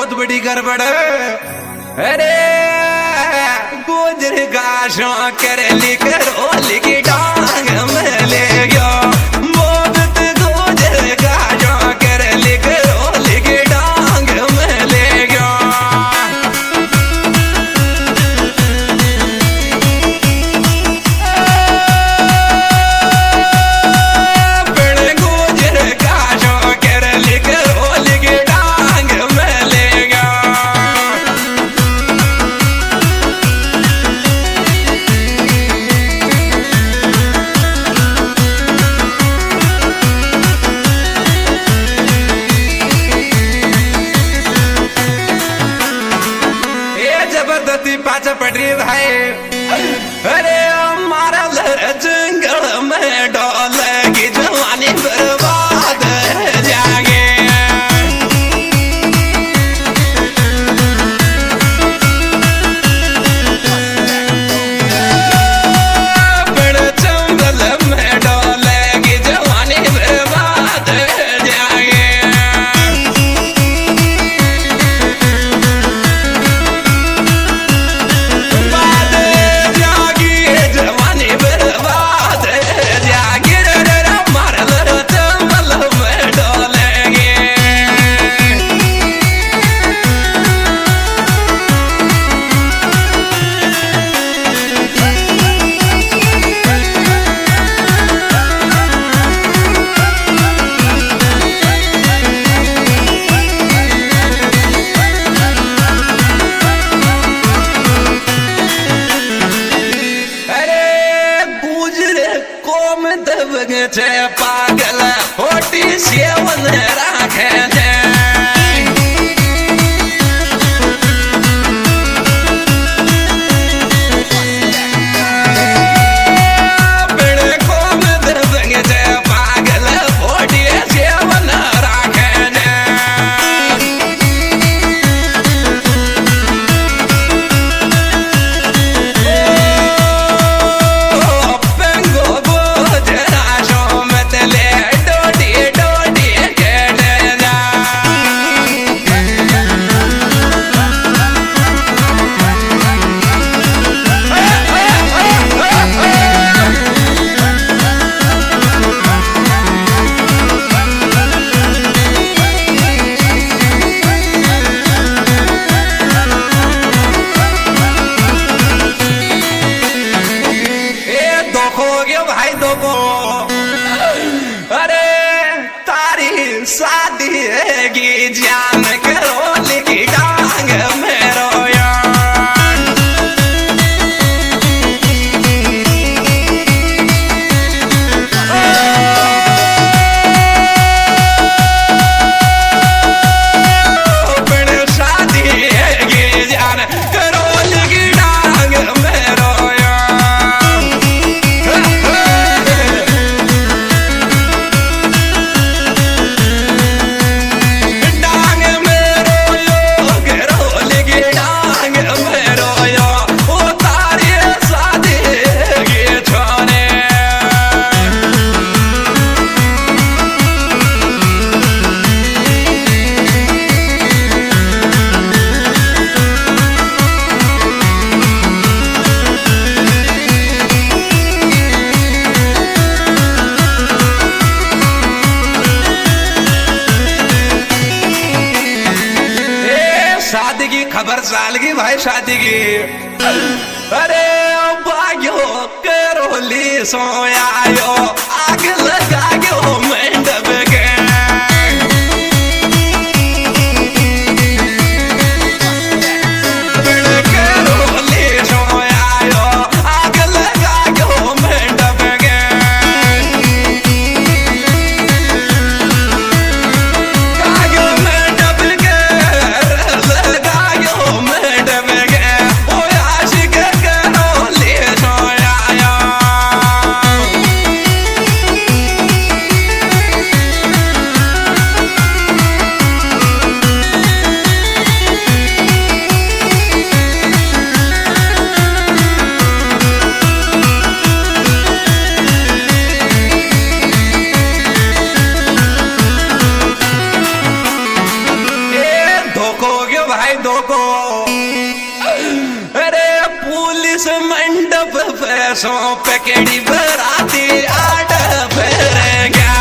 बहुत बड़ी गड़बड़ है। अरे गुजर गाशों कर लिख रोल की डांग में ले गया, बहुत गुजर गाशों कर लिख रोल की डांग में ले गया। पाचा पड़ रही भाई, अरे हमारा जंगल में डोल की जवानी बर्बाद जागे। बड़े जंगल में डोल की जवानी बर्बाद जागे। पागल होटी सेवन राखे पागल होटी सेवन राखे शादी की जान करो लिखी डांग में रोया। शादी की जान करो लिखी डांग में रोया। शादी की खबर साल की भाई शादी की, अरे भाग्यो करोली सोया आग लगा गयो मंडप के। पैसों पे केड़ी बराती आड़ फिर गया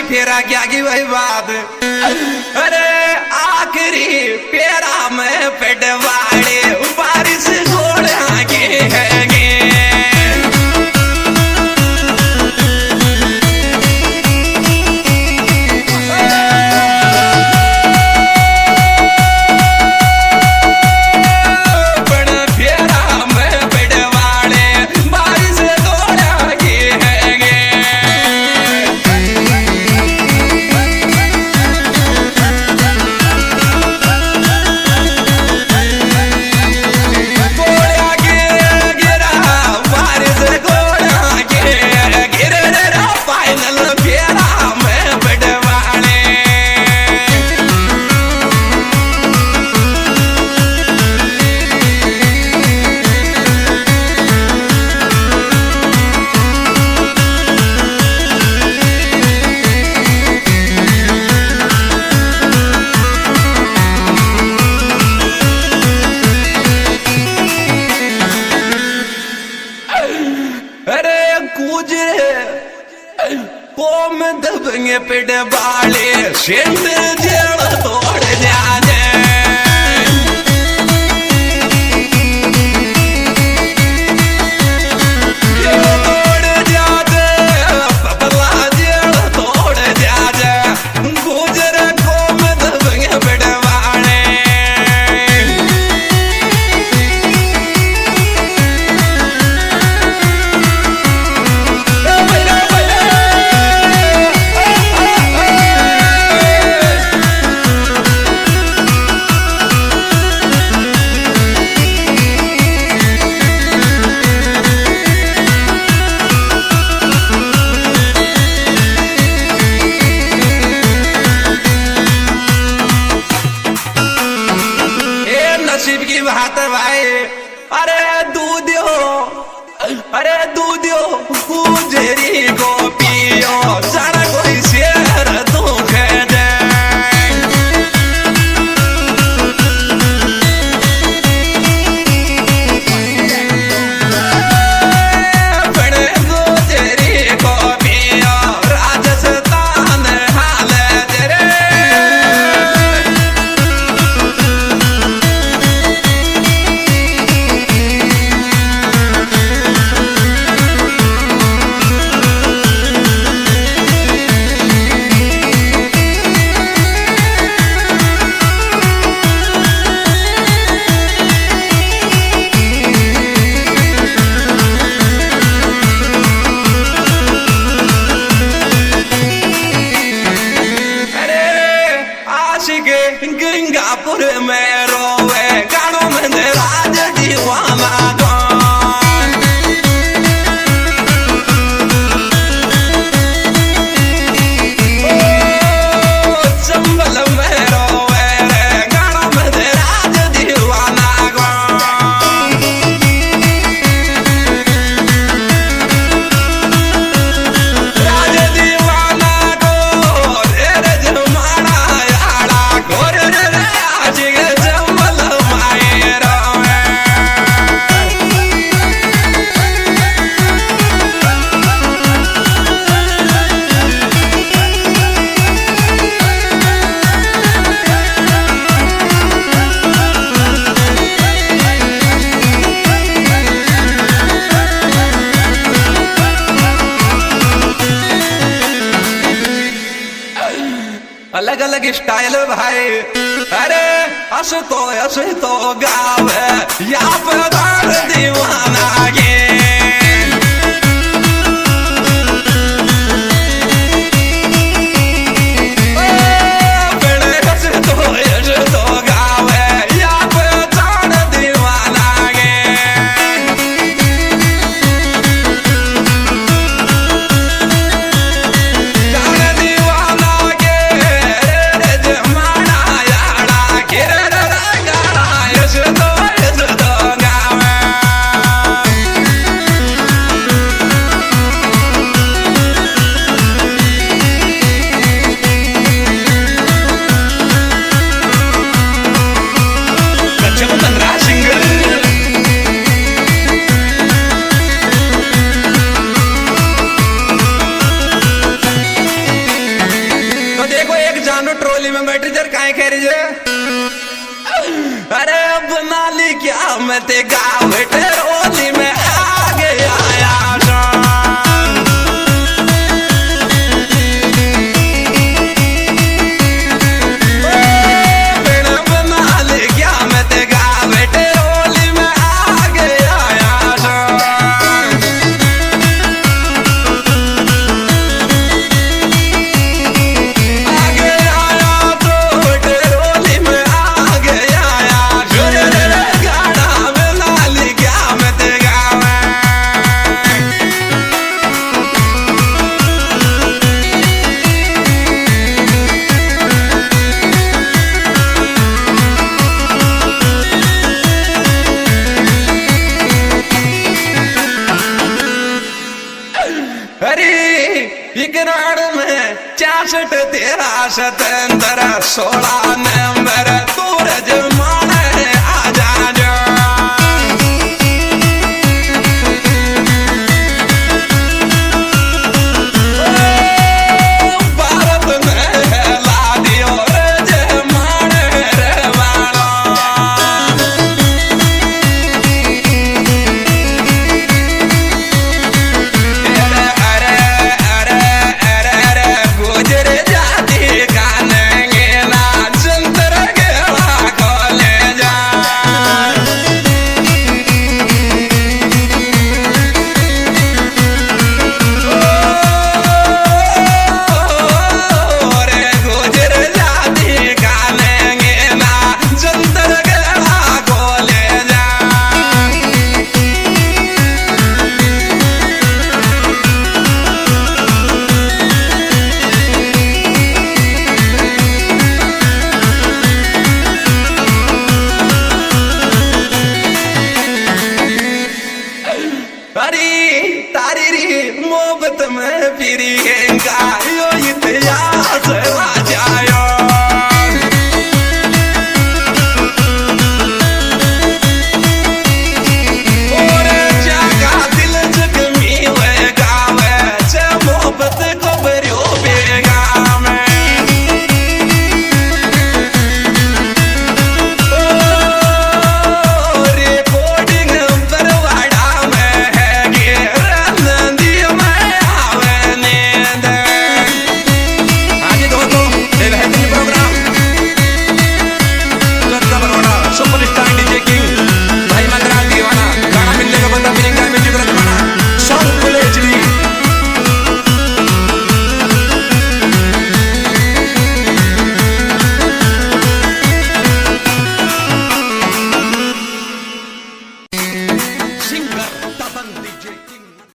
फेरा क्या की वही बात। अरे आखिरी फेरा में पेटवाड़े बारिश घोड़ा के हैगे कोम दबंगे पेड़ बाले शेंद जेड़ तोड़ जाने तोड़ जाते पपला जेड़ तोड़ जाते गुजर कोम दबंगे पेड़ बाले नसीब की बात भाई। अरे दूधियो गुजरी को पियो सारा कोई शेर दुख दे बड़े गुजरी को पियो राजस्थान हाल तेरे गंगापुर में रोवे गानों में राज दीवाना चंबल में रोवे गानों में राज दीवाना राज दीवाना को रे जमाना याड़ा गोर अलग अलग स्टाइल भाई। अरे हस तो गावे या पदार दीवाना गे ट्रोली में बैठ जर काय कह रही है। अरे बना ली क्या मैं ते गाँव ट्रोली में आ गया इकरार में 66 13 17 16 नंबर